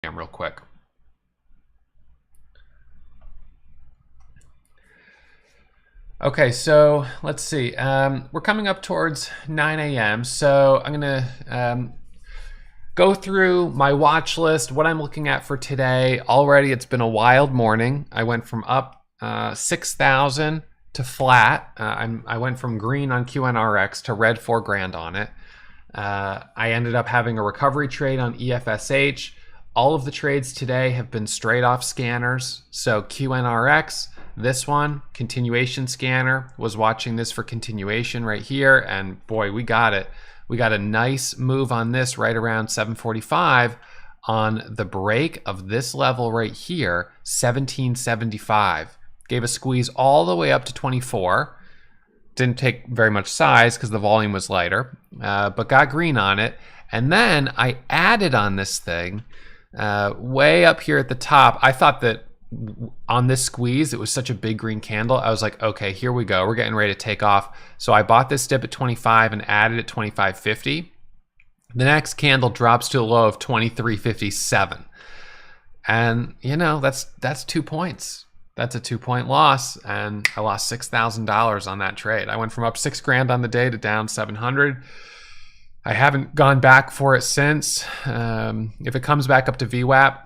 real quick. Okay, so let's see. We're coming up towards 9 a.m. So I'm gonna go through my watch list, what I'm looking at for today. Already, it's been a wild morning. I went from up 6,000 to flat. I went from green on QNRX to red 4 grand on it. I ended up having a recovery trade on EFSH. All of the trades today have been straight off scanners. So QNRX, this one, continuation scanner, was watching this for continuation right here. And boy, we got it. We got a nice move on this right around 745 on the break of this level right here, 1775. Gave a squeeze all the way up to 24. Didn't take very much size because the volume was lighter, but got green on it. And then I added on this thing way up here at the top. I thought that on this squeeze, it was such a big green candle. I was like, okay, here we go. We're getting ready to take off. So I bought this dip at 25 and added at 25.50. The next candle drops to a low of 23.57. And you know, that's 2 points. That's a 2-point loss, and I lost $6,000 on that trade. I went from up 6 grand on the day to down 700. I haven't gone back for it since. If it comes back up to VWAP,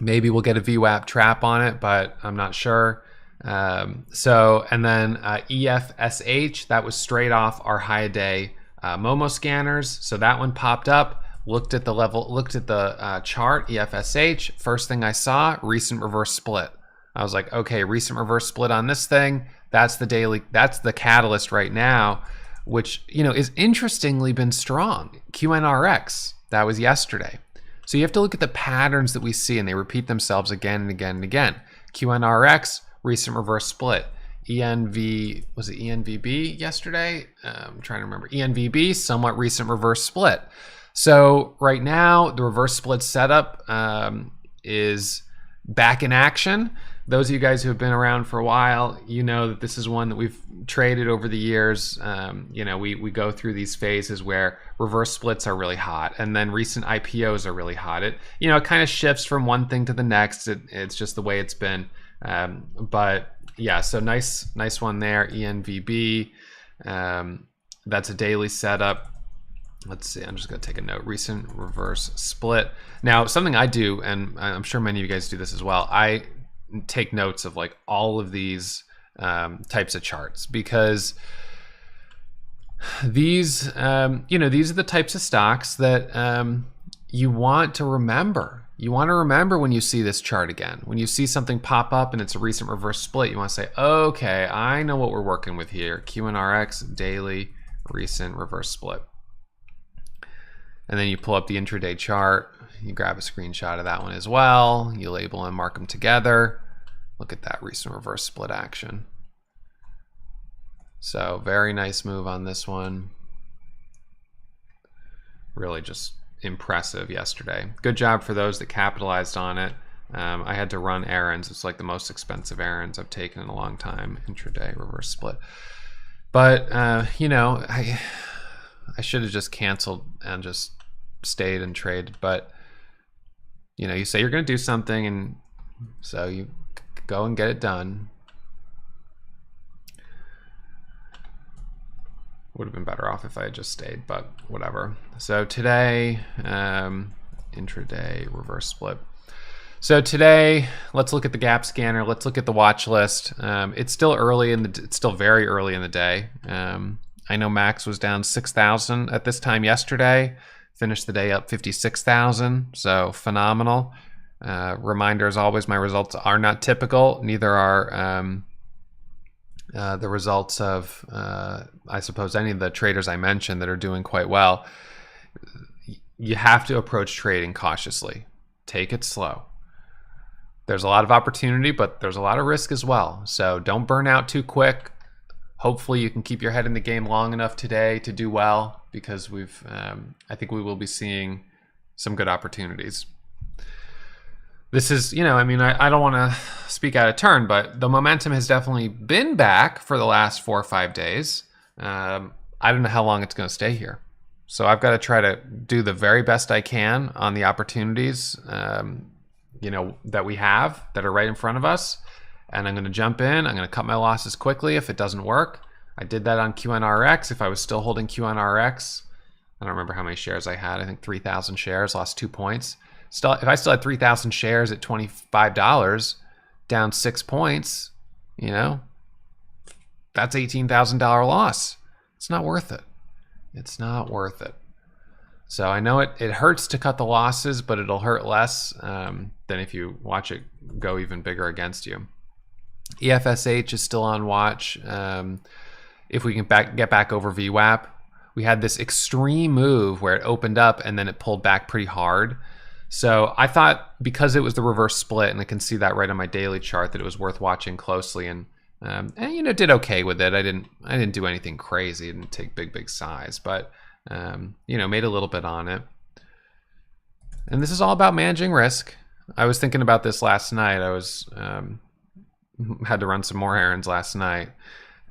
maybe we'll get a VWAP trap on it, but I'm not sure. And then EFSH, that was straight off our high day Momo scanners. So that one popped up. Looked at the level, looked at the chart, EFSH. First thing I saw, recent reverse split. I was like, okay, recent reverse split on this thing. That's the daily, that's the catalyst right now, which, you know, is interestingly been strong. QNRX, that was yesterday. So you have to look at the patterns that we see, and they repeat themselves again and again and again. QNRX, recent reverse split. Was it ENVB yesterday? I'm trying to remember. ENVB, somewhat recent reverse split. So right now, the reverse split setup is back in action. Those of you guys who have been around for a while, you know that this is one that we've traded over the years. You know, we go through these phases where reverse splits are really hot, and then recent IPOs are really hot. It kind of shifts from one thing to the next. It's just the way it's been. But yeah, so nice one there. ENVB, that's a daily setup. Let's see, I'm just gonna take a note. Recent reverse split. Now, something I do, and I'm sure many of you guys do this as well, I take notes of like all of these types of charts, because these, these are the types of stocks that you want to remember. You want to remember when you see this chart again. When you see something pop up and it's a recent reverse split, you want to say, okay, I know what we're working with here. QNRX, daily, recent reverse split. And then you pull up the intraday chart. You grab a screenshot of that one as well. You label and mark them together. Look at that recent reverse split action. So very nice move on this one. Really just impressive yesterday. Good job for those that capitalized on it. I had to run errands. It's like the most expensive errands I've taken in a long time. Intraday reverse split. But I should have just canceled and just stayed and traded. But you say you're going to do something, and so you go and get it done. Would have been better off if I had just stayed, but whatever. So today, intraday reverse split. So today, let's look at the gap scanner. Let's look at the watch list. It's still very early in the day. I know Max was down 6,000 at this time yesterday. Finished the day up 56,000, so phenomenal. Reminder, as always, my results are not typical. Neither are the results of, I suppose, any of the traders I mentioned that are doing quite well. You have to approach trading cautiously. Take it slow. There's a lot of opportunity, but there's a lot of risk as well. So don't burn out too quick. Hopefully you can keep your head in the game long enough today to do well, because I think we will be seeing some good opportunities. This is, I don't want to speak out of turn, but the momentum has definitely been back for the last 4 or 5 days. I don't know how long it's going to stay here. So I've got to try to do the very best I can on the opportunities, you know, that we have that are right in front of us. And I'm going to jump in. I'm going to cut my losses quickly if it doesn't work. I did that on QNRX. If I was still holding QNRX, I don't remember how many shares I had. I think 3,000 shares, lost 2 points. Still, if I still had 3,000 shares at $25, down 6 points, you know, that's $18,000 loss. It's not worth it. It's not worth it. So I know it hurts to cut the losses, but it'll hurt less than if you watch it go even bigger against you. EFSH is still on watch. If we can get back over VWAP, we had this extreme move where it opened up and then it pulled back pretty hard. So I thought because it was the reverse split, and I can see that right on my daily chart, that it was worth watching closely, and you know, did okay with it. I didn't do anything crazy. I didn't take big size, but you know, made a little bit on it. And this is all about managing risk. I was thinking about this last night. I was had to run some more errands last night,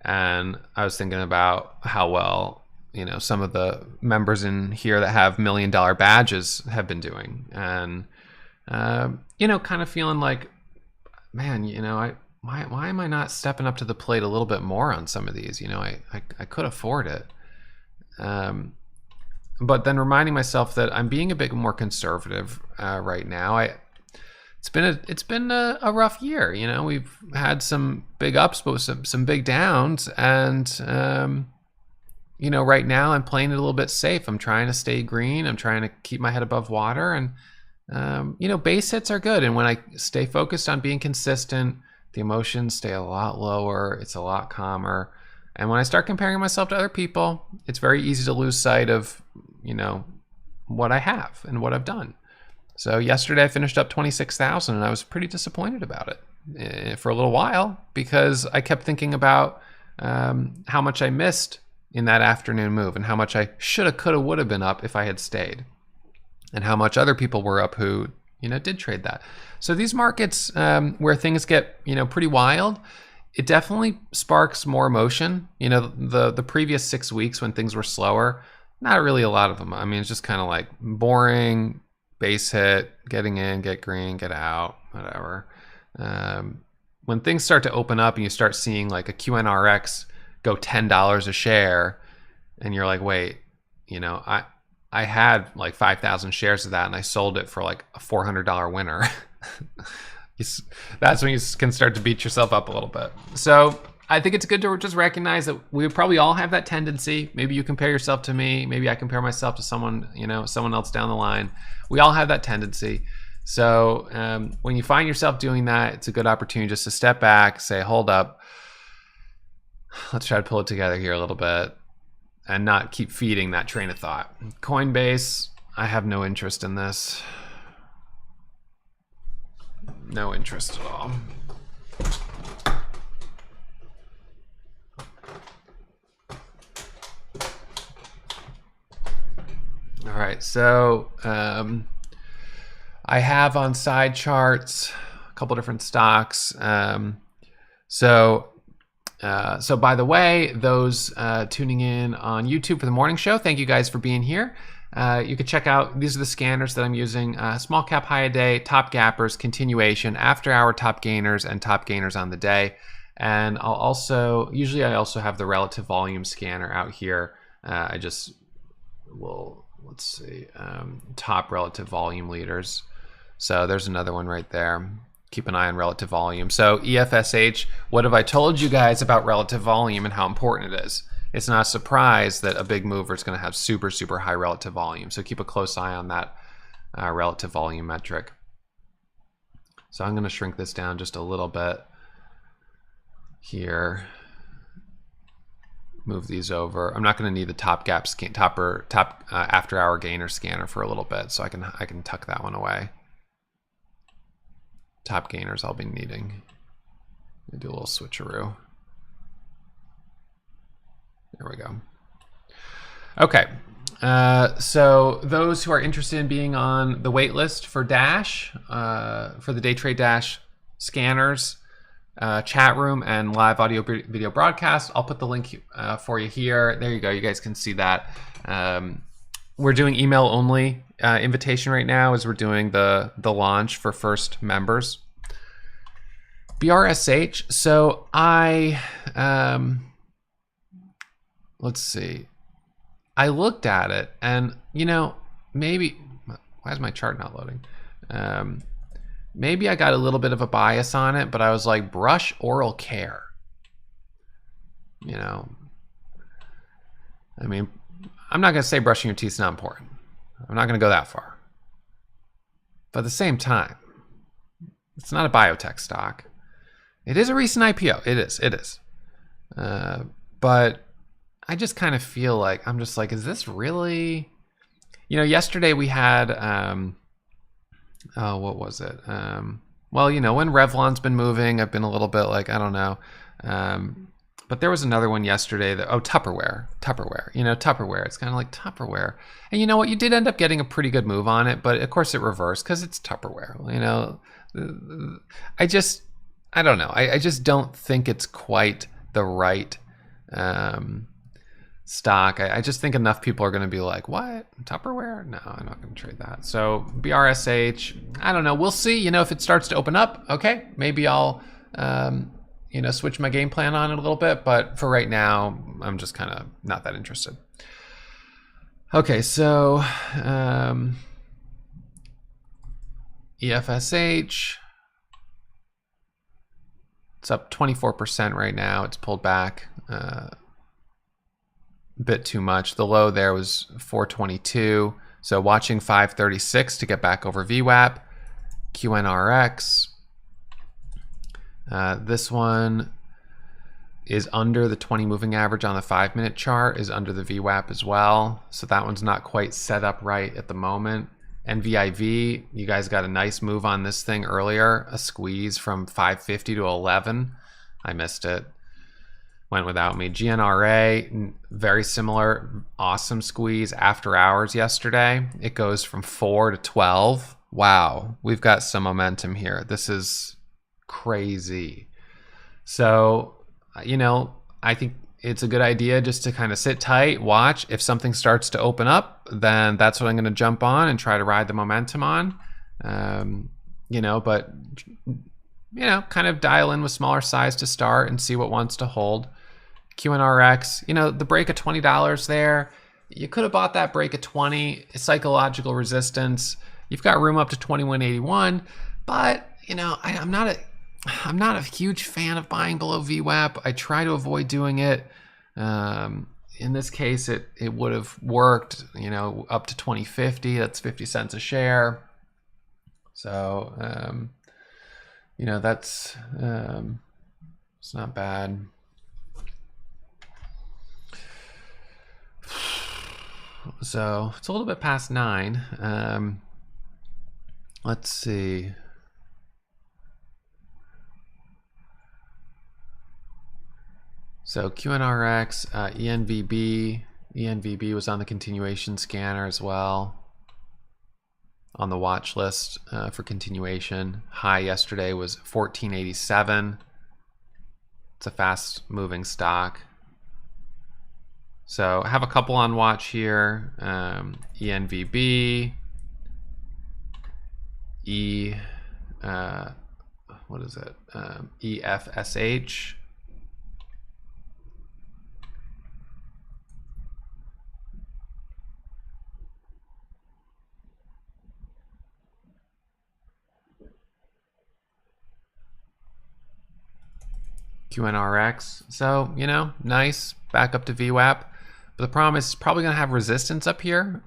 and I was thinking about how well, you know, some of the members in here that have $1 million badges have been doing, and you know, kind of feeling like, man, you know, why am I not stepping up to the plate a little bit more on some of these? You know, I could afford it, but then reminding myself that I'm being a bit more conservative right now. It's been a rough year. You know, we've had some big ups, but some big downs, and you know, right now I'm playing it a little bit safe. I'm trying to stay green. I'm trying to keep my head above water, and you know, base hits are good. And when I stay focused on being consistent, the emotions stay a lot lower. It's a lot calmer. And when I start comparing myself to other people, it's very easy to lose sight of, you know, what I have and what I've done. So yesterday I finished up 26,000, and I was pretty disappointed about it for a little while, because I kept thinking about how much I missed in that afternoon move, and how much I shoulda, coulda, woulda been up if I had stayed, and how much other people were up who, you know, did trade that. So these markets where things get, you know, pretty wild, it definitely sparks more emotion. You know, the previous 6 weeks when things were slower, not really a lot of them. I mean, it's just kind of like boring, base hit, getting in, get green, get out, whatever. When things start to open up and you start seeing like a QNRX go $10 a share, and you're like, wait, you know, I had like 5,000 shares of that, and I sold it for like a $400 winner. That's when you can start to beat yourself up a little bit. So I think it's good to just recognize that we probably all have that tendency. Maybe you compare yourself to me. Maybe I compare myself to someone, you know, someone else down the line. We all have that tendency. So when you find yourself doing that, it's a good opportunity just to step back, say, hold up, let's try to pull it together here a little bit, and not keep feeding that train of thought. Coinbase, I have no interest in this. No interest at all. All right, so I have on side charts a couple different stocks. So by the way, those tuning in on YouTube for the morning show, thank you guys for being here. You can check out, these are the scanners that I'm using: small cap high a day, top gappers, continuation, after hour top gainers, and top gainers on the day. And I'll also, usually I also have the relative volume scanner out here. I just will, let's see, top relative volume leaders. So there's another one right there. Keep an eye on relative volume. So EFSH, what have I told you guys about relative volume and how important it is? It's not a surprise that a big mover is going to have super, super high relative volume. So keep a close eye on that relative volume metric. So I'm going to shrink this down just a little bit here. Move these over. I'm not going to need the top gap scan, top after hour gainer scanner for a little bit, so I can tuck that one away. Top gainers I'll be needing. Do a little switcheroo. There we go. Okay, so those who are interested in being on the wait list for Dash, for the Day Trade Dash scanners, chat room, and live audio video broadcast, I'll put the link for you here. There you go. You guys can see that. we're doing email only invitation right now as we're doing the launch for first members. BRSH. So I let's see. I looked at it, and you know, maybe why is my chart not loading? Maybe I got a little bit of a bias on it, but I was like, brush oral care. You know, I mean, I'm not going to say brushing your teeth is not important. I'm not going to go that far. But at the same time, it's not a biotech stock. It is a recent IPO. It is. But I just kind of feel like, I'm just like, is this really? You know, yesterday we had, what was it? Well, you know, when Revlon's been moving, I've been a little bit like, I don't know. But there was another one yesterday that, Tupperware. You know, Tupperware. It's kind of like Tupperware. And you know what? You did end up getting a pretty good move on it, but of course it reversed because it's Tupperware. You know, I don't know. I just don't think it's quite the right stock. I just think enough people are going to be like, what? Tupperware? No, I'm not going to trade that. So BRSH, I don't know. We'll see. You know, if it starts to open up, okay, maybe I'll, you know, switch my game plan on it a little bit. But for right now, I'm just kind of not that interested. Okay, so EFSH. It's up 24% right now. It's pulled back a bit too much. The low there was 422. So watching 536 to get back over VWAP. QNRX. This one is under the 20 moving average on the 5-minute chart, is under the VWAP as well. So that one's not quite set up right at the moment. NVIV, you guys got a nice move on this thing earlier, a squeeze from 550 to 11. I missed it. Went without me. GNRA, very similar, awesome squeeze after hours yesterday. It goes from 4 to 12. Wow, we've got some momentum here. This is crazy. So, you know, I think it's a good idea just to kind of sit tight, watch. If something starts to open up, then that's what I'm going to jump on and try to ride the momentum on. You know, but, you know, kind of dial in with smaller size to start and see what wants to hold. QNRX, you know, the break of $20 there. You could have bought that break at 20, psychological resistance. You've got room up to 2181, but, you know, I'm not a huge fan of buying below VWAP. I try to avoid doing it. In this case, it would have worked, you know, up to 2050. That's 50 cents a share. So, you know, that's it's not bad. So it's a little bit past 9. Let's see. So QNRX, ENVB was on the continuation scanner as well, on the watch list for continuation. High yesterday was 1487. It's a fast moving stock. So I have a couple on watch here. ENVB, what is it? EFSH. QNRX. So, you know, nice, back up to VWAP. But the problem is it's probably going to have resistance up here.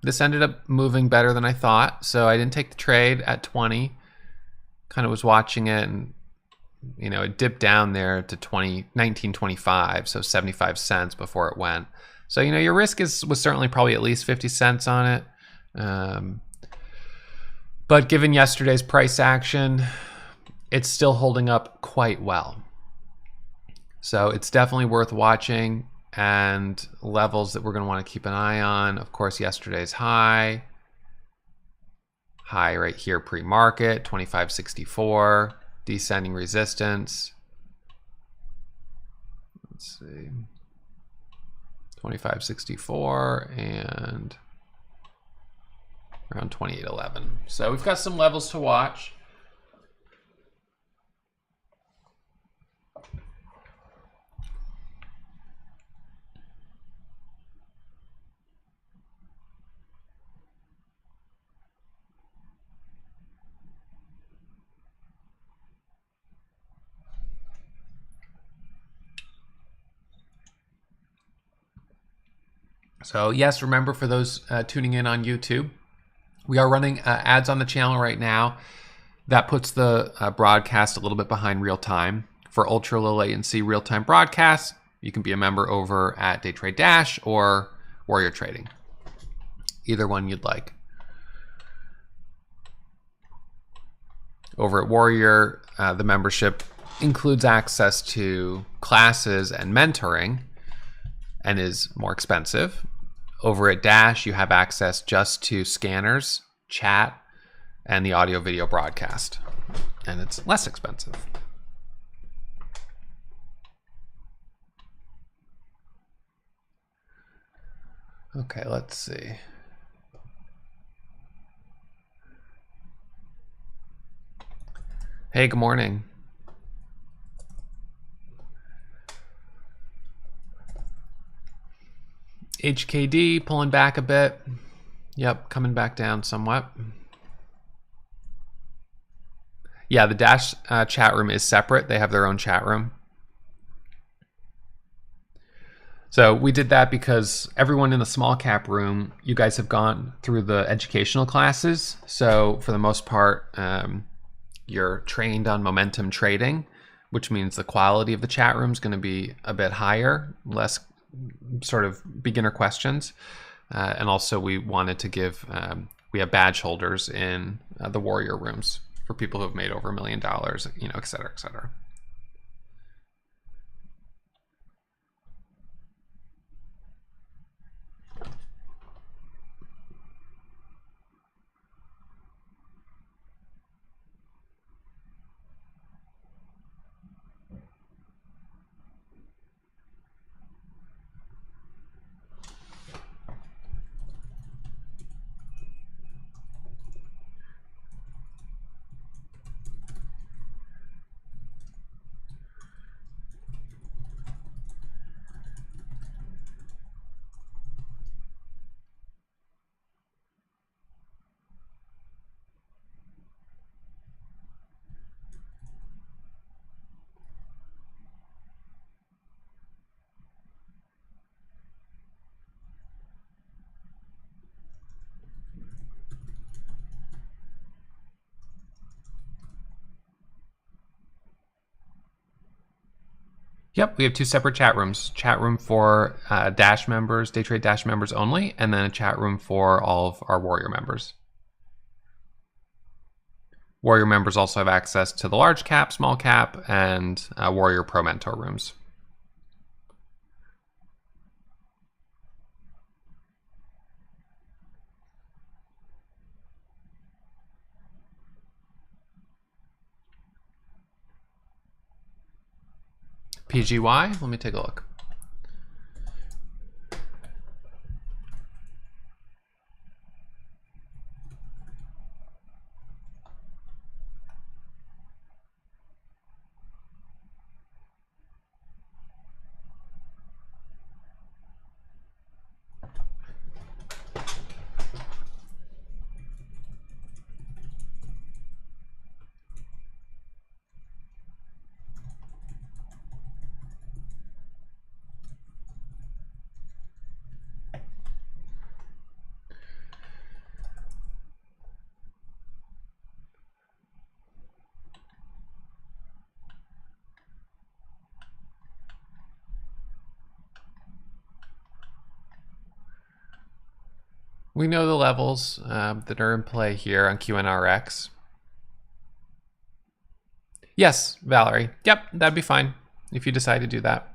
This ended up moving better than I thought, so I didn't take the trade at 20. Kind of was watching it, and you know, it dipped down there to 19.25, so 75 cents before it went. So, you know, your risk was certainly probably at least 50 cents on it. But given yesterday's price action, it's still holding up quite well. So it's definitely worth watching, and levels that we're going to want to keep an eye on. Of course, yesterday's high right here pre-market, 2564, descending resistance. Let's see, 2564 and around 2811. So we've got some levels to watch. So yes, remember for those tuning in on YouTube, we are running ads on the channel right now. That puts the broadcast a little bit behind real time. For ultra low latency real time broadcasts, you can be a member over at Day Trade Dash or Warrior Trading. Either one you'd like. Over at Warrior, the membership includes access to classes and mentoring and is more expensive. Over at Dash, you have access just to scanners, chat, and the audio video broadcast, and it's less expensive. Okay, let's see. Hey, good morning. HKD pulling back a bit. Yep, coming back down somewhat. Yeah, the Dash chat room is separate. They have their own chat room. So we did that because everyone in the small cap room, you guys have gone through the educational classes. So for the most part, you're trained on momentum trading, which means the quality of the chat room is going to be a bit higher, less sort of beginner questions. And also we wanted to give, we have badge holders in the Warrior rooms for people who have made over $1 million, you know, et cetera, et cetera. Yep, we have two separate chat rooms. Chat room for Dash members, Day Trade Dash members only, and then a chat room for all of our Warrior members. Warrior members also have access to the large cap, small cap, and Warrior Pro Mentor rooms. PGY, let me take a look. We know the levels that are in play here on QNRX. Yes, Valerie. Yep, that'd be fine if you decide to do that.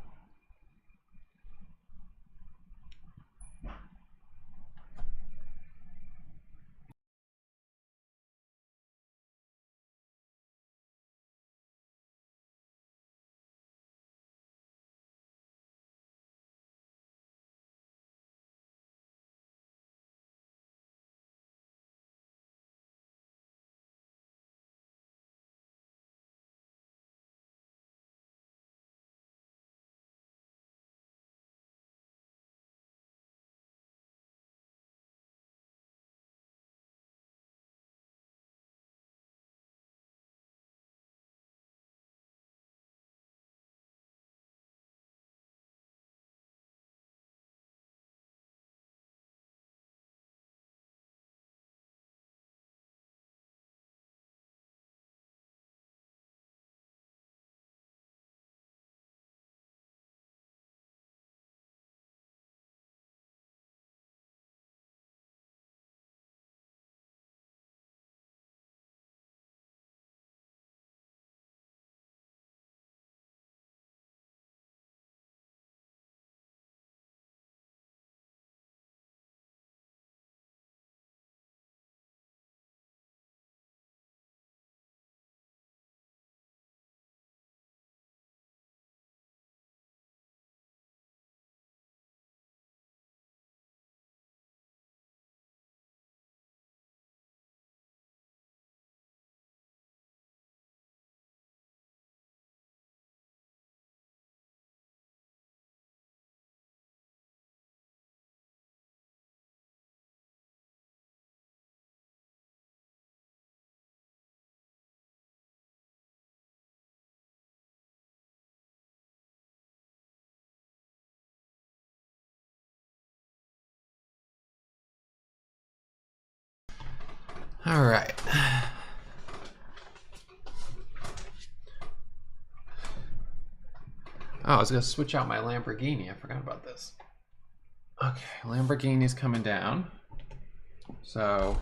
All right. Oh, I was gonna switch out my Lamborghini. I forgot about this. Okay, Lamborghini's coming down. So,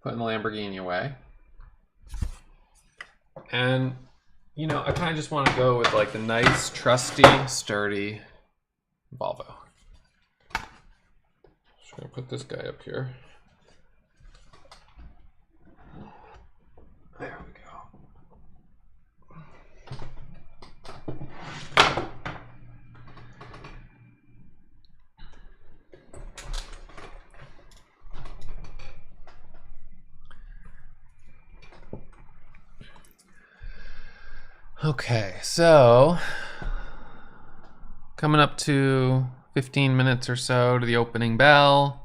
putting the Lamborghini away. And, you know, I kind of just want to go with like the nice, trusty, sturdy Volvo. Just gonna put this guy up here. There we go. Okay, so coming up to 15 minutes or so to the opening bell.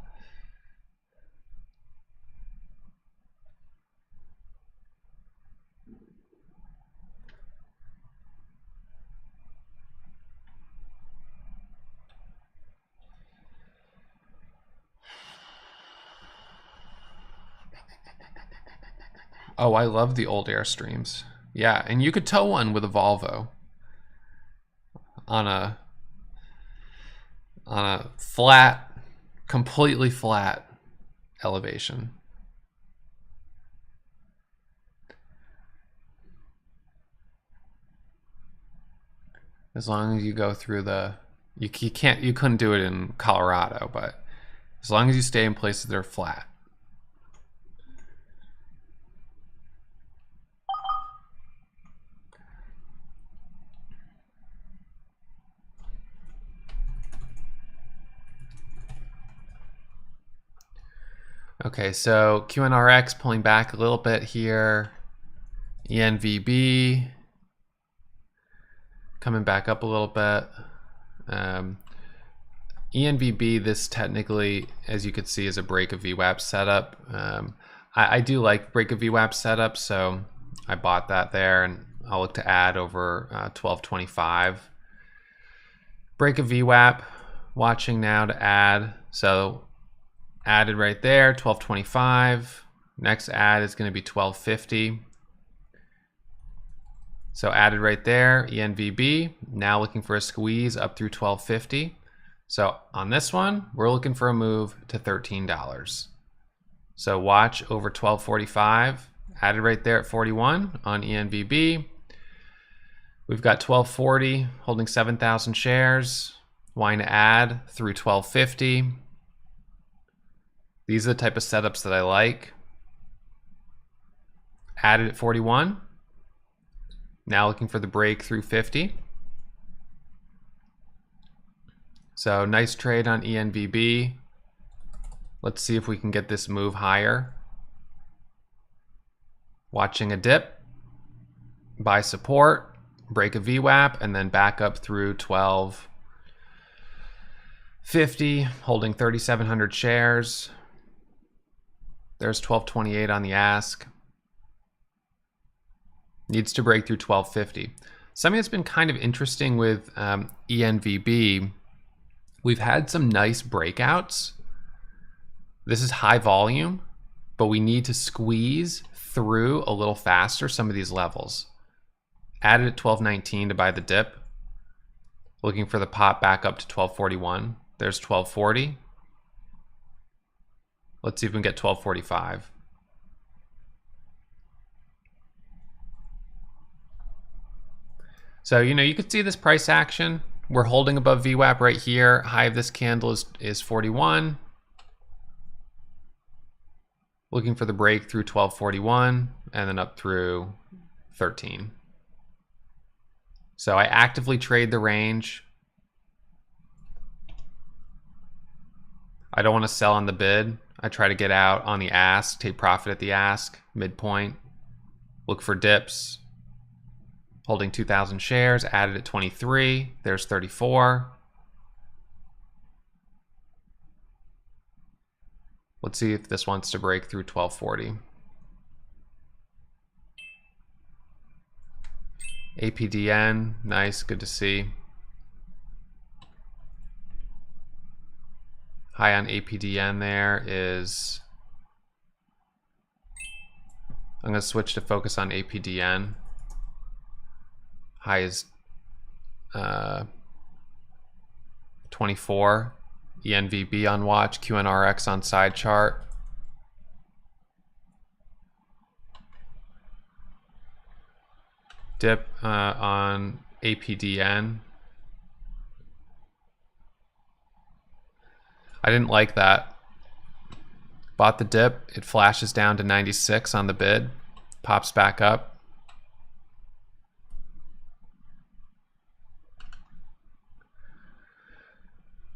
Oh, I love the old Airstreams. Yeah, and you could tow one with a Volvo on a flat, completely flat elevation. As long as you go through the, you couldn't do it in Colorado, but as long as you stay in places that are flat. Okay, so QNRX pulling back a little bit here. ENVB coming back up a little bit. ENVB, this technically, as you can see, is a break of VWAP setup. I do like break of VWAP setup, so I bought that there, and I'll look to add over 1225. Break of VWAP, watching now to add. So added right there, 1225. Next add is going to be 1250. So added right there, ENVB. Now looking for a squeeze up through 1250. So on this one, we're looking for a move to $13. So watch over 1245. Added right there at 41 on ENVB. We've got 1240 holding 7,000 shares. Wanting to add through 1250. These are the type of setups that I like. Added at 41. Now looking for the break through 50. So nice trade on ENVB. Let's see if we can get this move higher. Watching a dip. Buy support. Break a VWAP. And then back up through 1250. Holding 3,700 shares. There's 1228 on the ask. Needs to break through 1250. Something that's been kind of interesting with ENVB, we've had some nice breakouts. This is high volume, but we need to squeeze through a little faster some of these levels. Added at 1219 to buy the dip. Looking for the pop back up to 1241. There's 1240. Let's see if we can get 1245. So, you know, you could see this price action. We're holding above VWAP right here. High of this candle is 41. Looking for the break through 1241 and then up through 13. So I actively trade the range. I don't want to sell on the bid. I try to get out on the ask, take profit at the ask, midpoint. Look for dips. Holding 2,000 shares, added at 23. There's 34. Let's see if this wants to break through 1240. APDN, nice, good to see. High on APDN there is I'm going to switch to focus on APDN. High is 24. ENVB on watch. QNRX on side chart. Dip on APDN. I didn't like that. Bought the dip. It flashes down to 96 on the bid. Pops back up.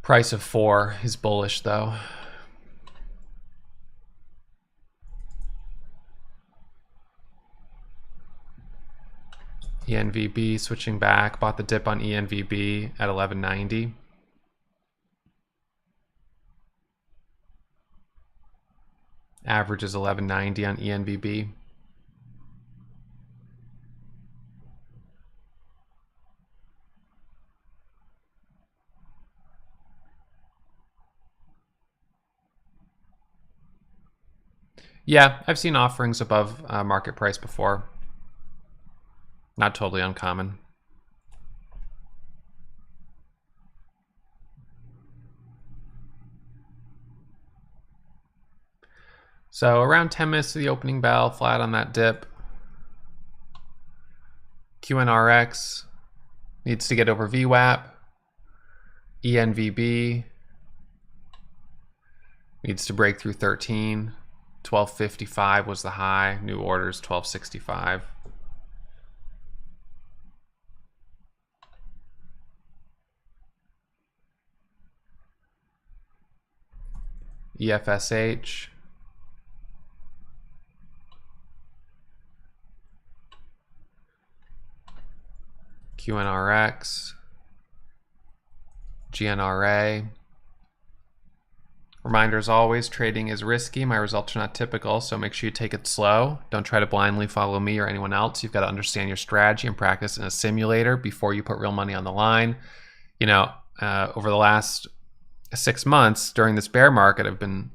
Price of 4 is bullish though. ENVB switching back. Bought the dip on ENVB at 1190. Average is 1190 on ENVB. Yeah, I've seen offerings above market price before. Not totally uncommon. So around 10 minutes to the opening bell, flat on that dip. QNRX needs to get over VWAP. ENVB needs to break through 13. 1255 was the high. New orders 1265. EFSH. QNRX. GNRA. Reminder as always, trading is risky. My results are not typical, so make sure you take it slow. Don't try to blindly follow me or anyone else. You've got to understand your strategy and practice in a simulator before you put real money on the line. You know, over the last 6 months during this bear market, I've been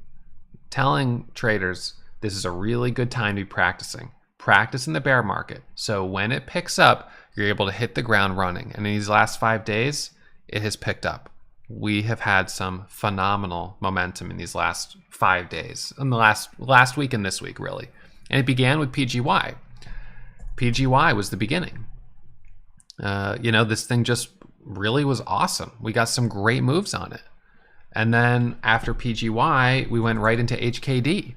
telling traders this is a really good time to be practicing. Practice in the bear market. So when it picks up, you're able to hit the ground running. And in these last 5 days, it has picked up. We have had some phenomenal momentum in these last 5 days, in the last week and this week, really. And it began with PGY. PGY was the beginning. You know, this thing just really was awesome. We got some great moves on it. And then after PGY, we went right into HKD.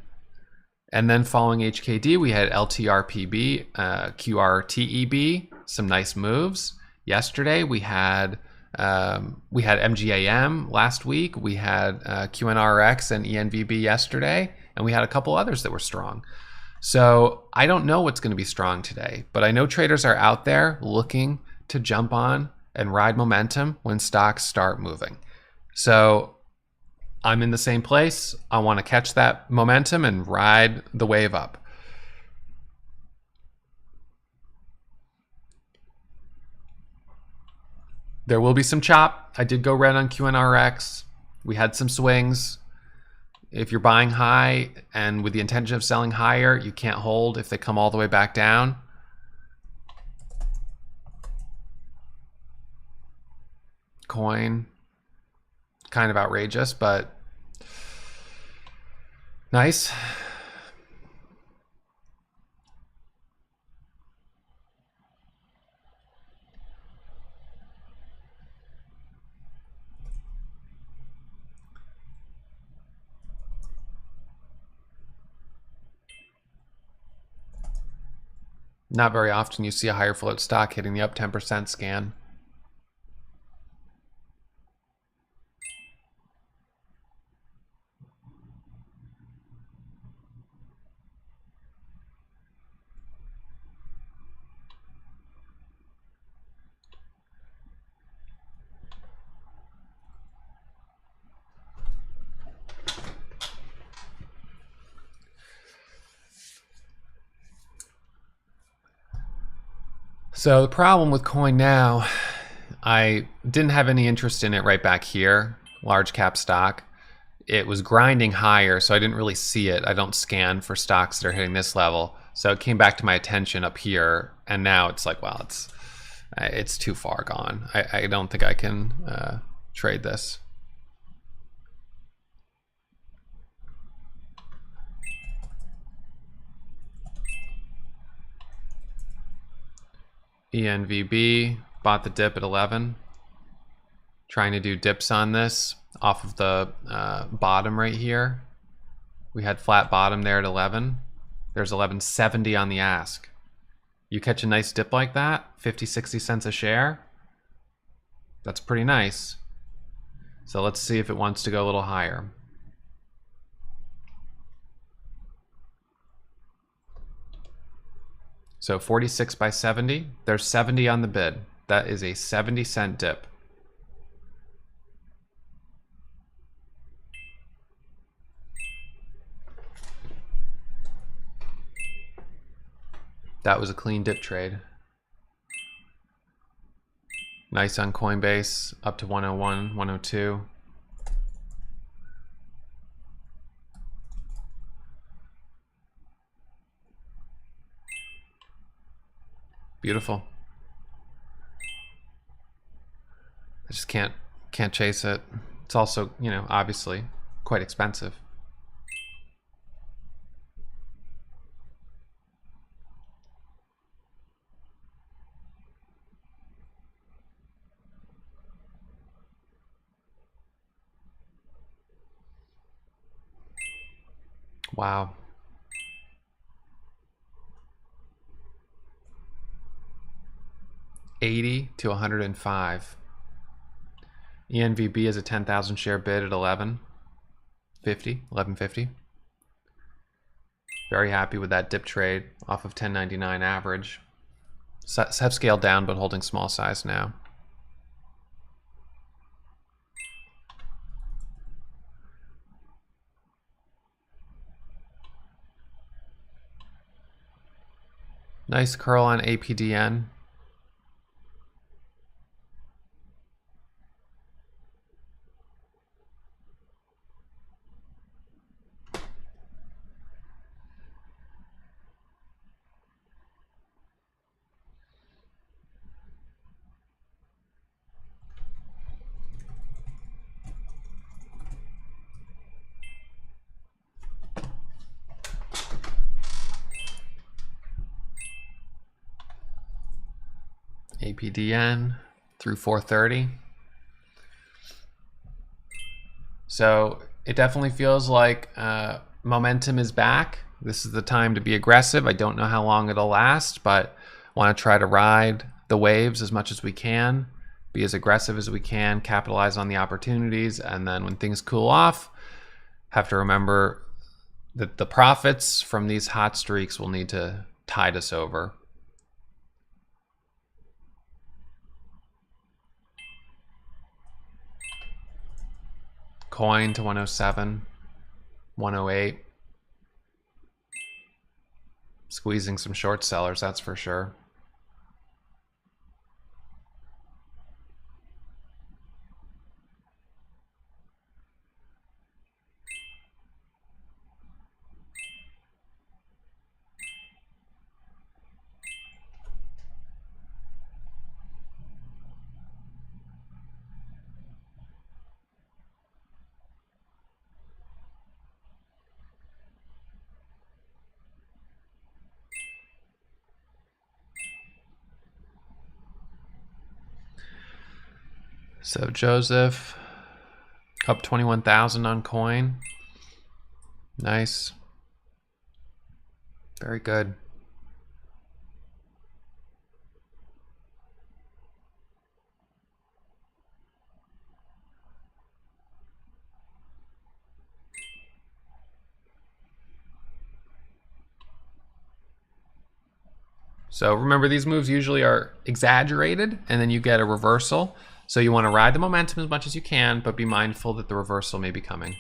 And then following HKD, we had LTRPB, QRTEB, some nice moves. Yesterday, we had MGAM last week. We had QNRX and ENVB yesterday, and we had a couple others that were strong. So I don't know what's going to be strong today, but I know traders are out there looking to jump on and ride momentum when stocks start moving. So I'm in the same place. I want to catch that momentum and ride the wave up. There will be some chop. I did go red on QNRX. We had some swings. If you're buying high and with the intention of selling higher, you can't hold if they come all the way back down. Coin, kind of outrageous, but nice. Not very often you see a higher float stock hitting the up 10% scan. So the problem with coin now, I didn't have any interest in it right back here, large cap stock. It was grinding higher, so I didn't really see it. I don't scan for stocks that are hitting this level. So it came back to my attention up here, and now it's like, well, it's too far gone. I don't think I can trade this. ENVB bought the dip at 11. Trying to do dips on this off of the bottom right here. We had flat bottom there at 11. There's 11.70 on the ask. You catch a nice dip like that, 50, 60 cents a share. That's pretty nice. So let's see if it wants to go a little higher. So 46 by 70, there's 70 on the bid. That is a 70-cent dip. That was a clean dip trade. Nice on Coinbase, up to 101, 102. Beautiful. I just can't chase it. It's also, you know, obviously quite expensive. Wow. $80 to $105. ENVB is a 10,000 share bid at 11.50. Very happy with that dip trade off of 1099 average. Have scaled down, but holding small size now. Nice curl on APDN. APDN through 430. So it definitely feels like momentum is back. This is the time to be aggressive. I don't know how long it'll last, but want to try to ride the waves as much as we can, be as aggressive as we can, capitalize on the opportunities, and then when things cool off, have to remember that the profits from these hot streaks will need to tide us over. Coin to 107, 108. Squeezing some short sellers, that's for sure. So Joseph, up 21,000 on coin. Nice. Very good. So remember, these moves usually are exaggerated and then you get a reversal. So you want to ride the momentum as much as you can, but be mindful that the reversal may be coming.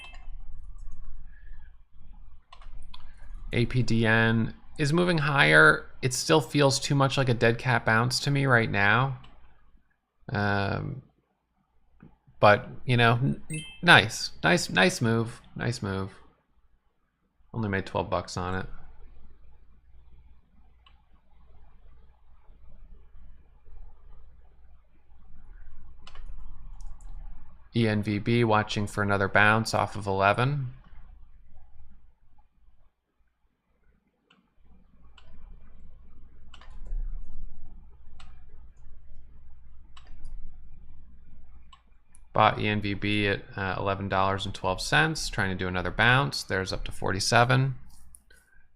APDN is moving higher. It still feels too much like a dead cat bounce to me right now. But, you know, nice move. Nice move. Only made 12 bucks on it. ENVB watching for another bounce off of 11. Bought ENVB at $11.12, trying to do another bounce. There's up to 47.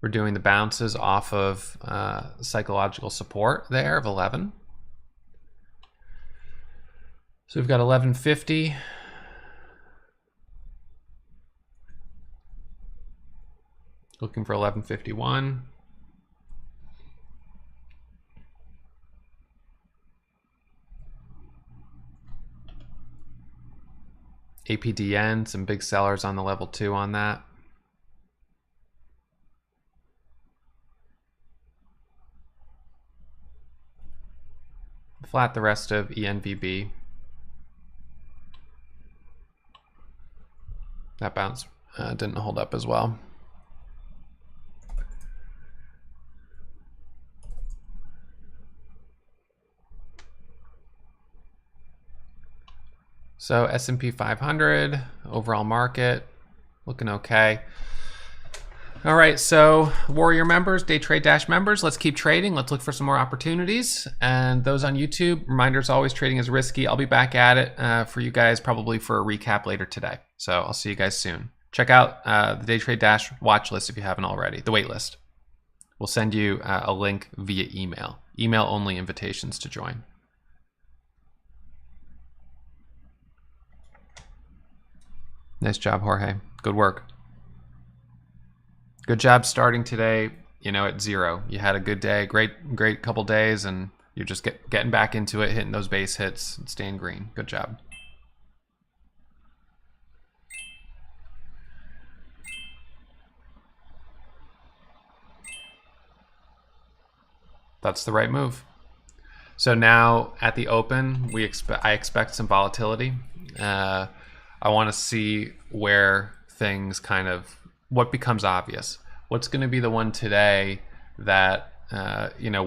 We're doing the bounces off of psychological support there of 11. So we've got 1150. Looking for 1151. APDN, some big sellers on the level 2 on that. Flat the rest of ENVB. That bounce didn't hold up as well. So S&P 500, overall market, looking okay. All right, so Warrior members, Day Trade Dash members, let's keep trading. Let's look for some more opportunities. And those on YouTube, reminders, always trading is risky. I'll be back at it for you guys probably for a recap later today. So I'll see you guys soon. Check out the Day Trade Dash watch list if you haven't already, the wait list. We'll send you a link via email. Email only invitations to join. Nice job, Jorge. Good work. Good job starting today, you know, at 0. You had a good day, great couple days, and you're just getting back into it, hitting those base hits, and staying green. Good job. That's the right move. So now at the open, I expect some volatility. I want to see where things kind of, what becomes obvious. What's going to be the one today that, you know,